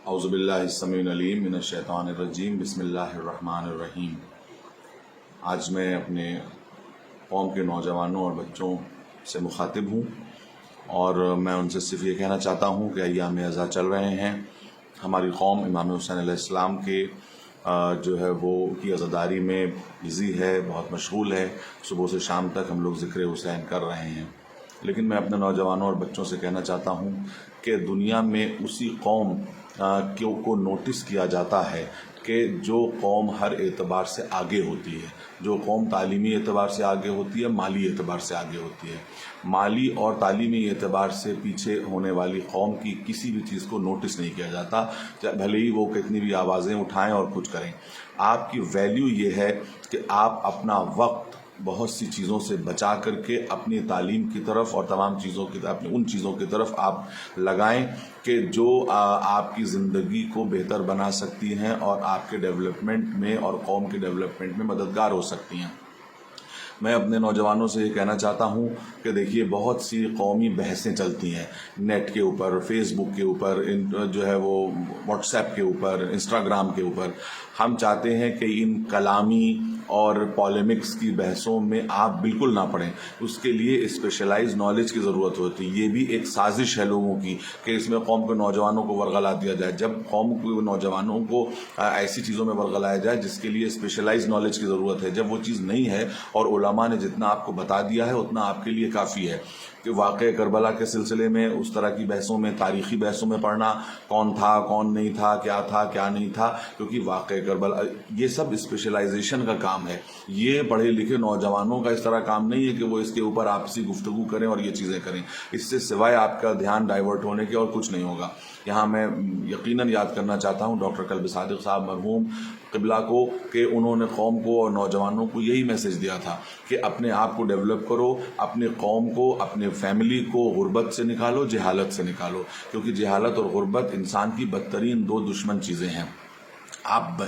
اعوذ باللہ السمیع العلیم من الشیطان الرجیم بسم اللہ الرحمن الرحیم۔ آج میں اپنے قوم کے نوجوانوں اور بچوں سے مخاطب ہوں اور میں ان سے صرف یہ کہنا چاہتا ہوں کہ ایام اعزا چل رہے ہیں۔ ہماری قوم امام حسین علیہ السلام کے جو ہے وہ کی عزاداری میں بزی ہے، بہت مشغول ہے۔ صبح سے شام تک ہم لوگ ذکر حسین کر رہے ہیں، لیکن میں اپنے نوجوانوں اور بچوں سے کہنا چاہتا ہوں کہ دنیا میں اسی قوم کو نوٹس کیا جاتا ہے کہ جو قوم ہر اعتبار سے آگے ہوتی ہے، جو قوم تعلیمی اعتبار سے آگے ہوتی ہے، مالی اعتبار سے آگے ہوتی ہے۔ مالی اور تعلیمی اعتبار سے پیچھے ہونے والی قوم کی کسی بھی چیز کو نوٹس نہیں کیا جاتا، بھلے ہی وہ کتنی بھی آوازیں اٹھائیں اور کچھ کریں۔ آپ کی ویلیو یہ ہے کہ آپ اپنا وقت بہت سی چیزوں سے بچا کر کے اپنی تعلیم کی طرف اور تمام چیزوں کی طرف، ان چیزوں کی طرف آپ لگائیں کہ جو آپ کی زندگی کو بہتر بنا سکتی ہیں اور آپ کے ڈیولپمنٹ میں اور قوم کے ڈیولپمنٹ میں مددگار ہو سکتی ہیں۔ میں اپنے نوجوانوں سے یہ کہنا چاہتا ہوں کہ دیکھیے، بہت سی قومی بحثیں چلتی ہیں نیٹ کے اوپر، فیس بک کے اوپر، جو ہے وہ واٹس ایپ کے اوپر، انسٹاگرام کے اوپر۔ ہم چاہتے ہیں کہ ان کلامی اور پولیمکس کی بحثوں میں آپ بالکل نہ پڑیں، اس کے لیے اسپیشلائز نالج کی ضرورت ہوتی ہے۔ یہ بھی ایک سازش ہے لوگوں کی کہ اس میں قوم کے نوجوانوں کو ورغلا دیا جائے۔ جب قوم کے نوجوانوں کو ایسی چیزوں میں ورغلایا جائے جس کے لیے اسپیشلائز نالج کی ضرورت ہے، جب وہ چیز نہیں ہے اور علماء نے جتنا آپ کو بتا دیا ہے اتنا آپ کے لیے کافی ہے، کہ واقعہ کربلا کے سلسلے میں اس طرح کی بحثوں میں، تاریخی بحثوں میں پڑھنا، کون تھا کون نہیں تھا کیا نہیں تھا، کیونکہ واقعہ کربلا یہ سب اسپیشلائزیشن کا کام ہے۔ یہ پڑھے لکھے نوجوانوں کا اس طرح کام نہیں ہے کہ وہ اس کے اوپر آپسی گفتگو کریں اور یہ چیزیں کریں۔ اس سے سوائے آپ کا دھیان ڈائیورٹ ہونے کے اور کچھ نہیں ہوگا۔ یہاں میں یقیناً یاد کرنا چاہتا ہوں ڈاکٹر قلب صادق صاحب مرحوم قبلہ کو، کہ انہوں نے قوم کو اور نوجوانوں کو یہی میسج دیا تھا کہ اپنے آپ کو ڈیولپ کرو، اپنے قوم کو، اپنے فیملی کو غربت سے نکالو، جہالت سے نکالو، کیونکہ جہالت اور غربت انسان کی بدترین دو دشمن چیزیں ہیں۔ آپ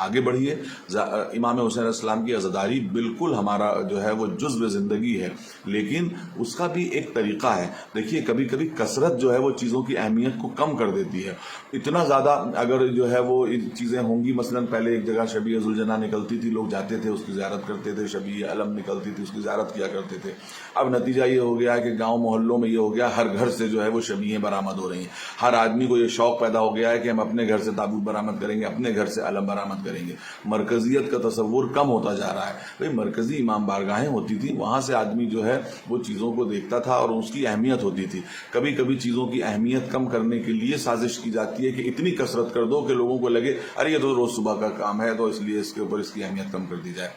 آگے بڑھیے۔ امام حسین علیہ السلام کی عزاداری بالکل ہمارا جو ہے وہ جزو زندگی ہے، لیکن اس کا بھی ایک طریقہ ہے۔ دیکھیے، کبھی کبھی کثرت جو ہے وہ چیزوں کی اہمیت کو کم کر دیتی ہے۔ اتنا زیادہ اگر جو ہے وہ چیزیں ہوں گی، مثلا پہلے ایک جگہ شبیہ ذوالجناح نکلتی تھی، لوگ جاتے تھے، اس کی زیارت کرتے تھے، شبیہ علم نکلتی تھی، اس کی زیارت کیا کرتے تھے۔ اب نتیجہ یہ ہو گیا ہے کہ گاؤں محلوں میں یہ ہو گیا، ہر گھر سے جو ہے وہ شبیہیں برآمد ہو رہی ہیں۔ ہر آدمی کو یہ شوق پیدا ہو گیا ہے کہ ہم اپنے گھر سے تابوت برآمد کریں گے، اپنے گھر سے علم برآمد کریں گے۔ مرکزیت کا تصور کم ہوتا جا رہا ہے۔ بھئی، مرکزی امام بارگاہیں ہوتی تھی، وہاں سے آدمی جو ہے وہ چیزوں کو دیکھتا تھا اور اس کی اہمیت ہوتی تھی۔ کبھی کبھی چیزوں کی اہمیت کم کرنے کے لیے سازش کی جاتی ہے کہ اتنی کثرت کر دو کہ لوگوں کو لگے ارے یہ تو روز صبح کا کام ہے، تو اس لیے اس کے اوپر اس کی اہمیت کم کر دی جائے۔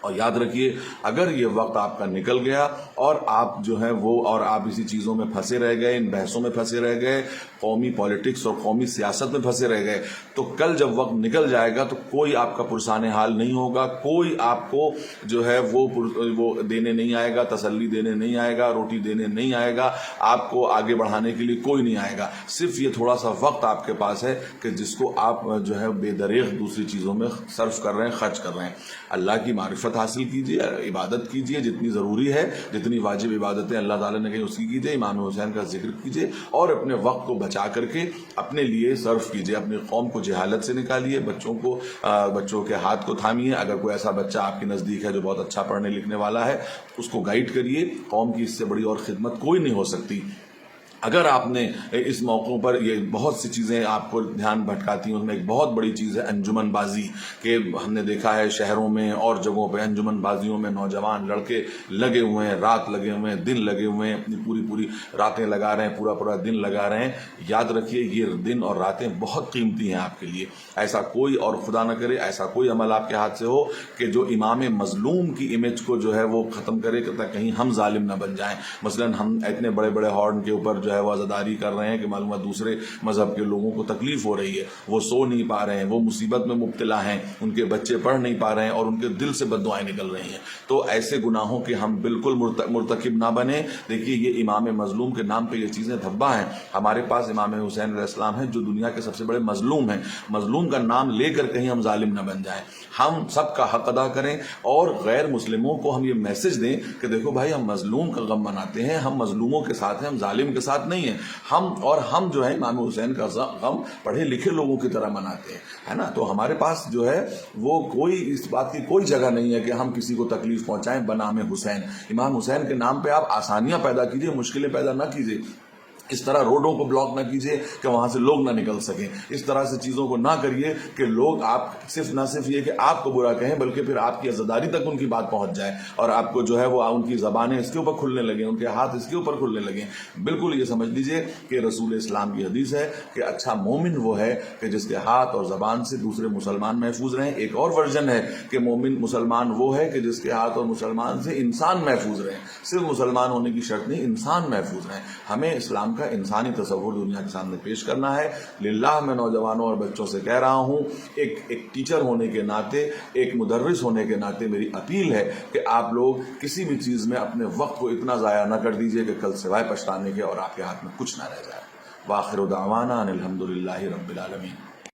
اور یاد رکھیے، اگر یہ وقت آپ کا نکل گیا اور آپ جو ہے وہ اور آپ اسی چیزوں میں پھنسے رہ گئے، ان بحثوں میں پھنسے رہ گئے، قومی پالیٹکس اور قومی سیاست میں پھنسے رہ گئے، تو کل جب وقت نکل جائے گا تو کوئی آپ کا پرسان حال نہیں ہوگا، کوئی آپ کو جو ہے وہ دینے نہیں آئے گا، تسلی دینے نہیں آئے گا، روٹی دینے نہیں آئے گا، آپ کو آگے بڑھانے کے لیے کوئی نہیں آئے گا۔ صرف یہ تھوڑا سا وقت آپ کے پاس ہے کہ جس کو آپ جو ہے بے دریغ دوسری چیزوں میں صرف کر رہے ہیں، خرچ کر رہے ہیں۔ اللہ کی معرفت حاصل کیجیے، عبادت کیجیے جتنی ضروری ہے، جتنی واجب عبادتیں اللہ تعالیٰ نے کہی اس کی کیجیے، امام حسین کا ذکر کیجیے اور اپنے وقت کو بچا کر کے اپنے لیے صرف کیجیے۔ اپنی قوم کو جہالت سے نکالیے، بچوں کے ہاتھ کو تھامیے۔ اگر کوئی ایسا بچہ آپ کے نزدیک ہے جو بہت اچھا پڑھنے لکھنے والا ہے، اس کو گائیڈ کریے۔ قوم کی اس سے بڑی اور خدمت کوئی نہیں ہو سکتی۔ اگر آپ نے اس موقعوں پر یہ بہت سی چیزیں آپ کو دھیان بھٹکاتی ہیں، ان میں ایک بہت بڑی چیز ہے انجمن بازی، کہ ہم نے دیکھا ہے شہروں میں اور جگہوں پہ انجمن بازیوں میں نوجوان لڑکے لگے ہوئے ہیں، رات لگے ہوئے ہیں، دن لگے ہوئے ہیں، اپنی پوری راتیں لگا رہے ہیں، پورا دن لگا رہے ہیں۔ یاد رکھیے، یہ دن اور راتیں بہت قیمتی ہیں آپ کے لیے۔ ایسا کوئی، اور خدا نہ کرے ایسا کوئی عمل آپ کے ہاتھ سے ہو کہ جو امام مظلوم کی امیج کو جو ہے وہ ختم کرے، کہ کہیں ہم ظالم نہ بن جائیں۔ مثلا ہم اتنے بڑے ہارن کے اوپر جو ہے وہ عزاداری کر رہے ہیں کہ معلوم ہے دوسرے مذہب کے لوگوں کو تکلیف ہو رہی ہے، وہ سو نہیں پا رہے ہیں، وہ مصیبت میں مبتلا ہیں، ان کے بچے پڑھ نہیں پا رہے ہیں اور ان کے دل سے بد دعائیں نکل رہی ہیں۔ تو ایسے گناہوں کے ہم بالکل مرتکب نہ بنیں۔ دیکھیے، یہ امام مظلوم کے نام پہ یہ چیزیں دھبا ہیں۔ ہمارے پاس امام حسین علیہ السلام ہیں جو دنیا کے سب سے بڑے مظلوم ہیں۔ مظلوم کا نام لے کر کہیں ہم ظالم نہ بن جائیں۔ ہم سب کا حق ادا کریں اور غیر مسلموں کو ہم یہ میسج دیں کہ دیکھو بھائی، ہم مظلوم کا غم مناتے ہیں، ہم مظلوموں کے ساتھ ہیں، ہم ظالم کے ساتھ بات نہیں ہے. ہم جو ہے امام حسین کا غم پڑھے لکھے لوگوں کی طرح مناتے ہیں, ہے نا. تو ہمارے پاس جو ہے وہ کوئی اس بات کی کوئی جگہ نہیں ہے کہ ہم کسی کو تکلیف پہنچائیں بنام حسین. امام حسین کے نام پہ آپ آسانیاں پیدا کیجئے, مشکلیں پیدا نہ کیجئے. اس طرح روڈوں کو بلاک نہ کیجیے کہ وہاں سے لوگ نہ نکل سکیں. اس طرح سے چیزوں کو نہ کریے کہ لوگ آپ نہ صرف یہ کہ آپ کو برا کہیں بلکہ پھر آپ کی عزاداری تک ان کی بات پہنچ جائے اور آپ کو جو ہے وہ ان کی زبانیں اس کے اوپر کھلنے لگیں, ان کے ہاتھ اس کے اوپر کھلنے لگیں. بالکل یہ سمجھ لیجئے کہ رسول اسلام کی حدیث ہے کہ اچھا مومن وہ ہے کہ جس کے ہاتھ اور زبان سے دوسرے مسلمان محفوظ رہیں. ایک اور ورژن ہے کہ مومن مسلمان وہ ہے کہ جس کے ہاتھ اور مسلمان سے انسان محفوظ رہیں. صرف مسلمان ہونے کی شرط نہیں, انسان محفوظ رہیں. ہمیں اسلام کا انسانی تصور دنیا کے سامنے پیش کرنا ہے. للہ میں نوجوانوں اور بچوں سے کہہ رہا ہوں, ایک ٹیچر ہونے کے ناطے, ایک مدرس ہونے کے ناطے میری اپیل ہے کہ آپ لوگ کسی بھی چیز میں اپنے وقت کو اتنا ضائع نہ کر دیجئے کہ کل سوائے پچھتانے کے اور آپ کے ہاتھ میں کچھ نہ رہ جائے. وآخر دعوانا ان الحمد للہ رب العالمین.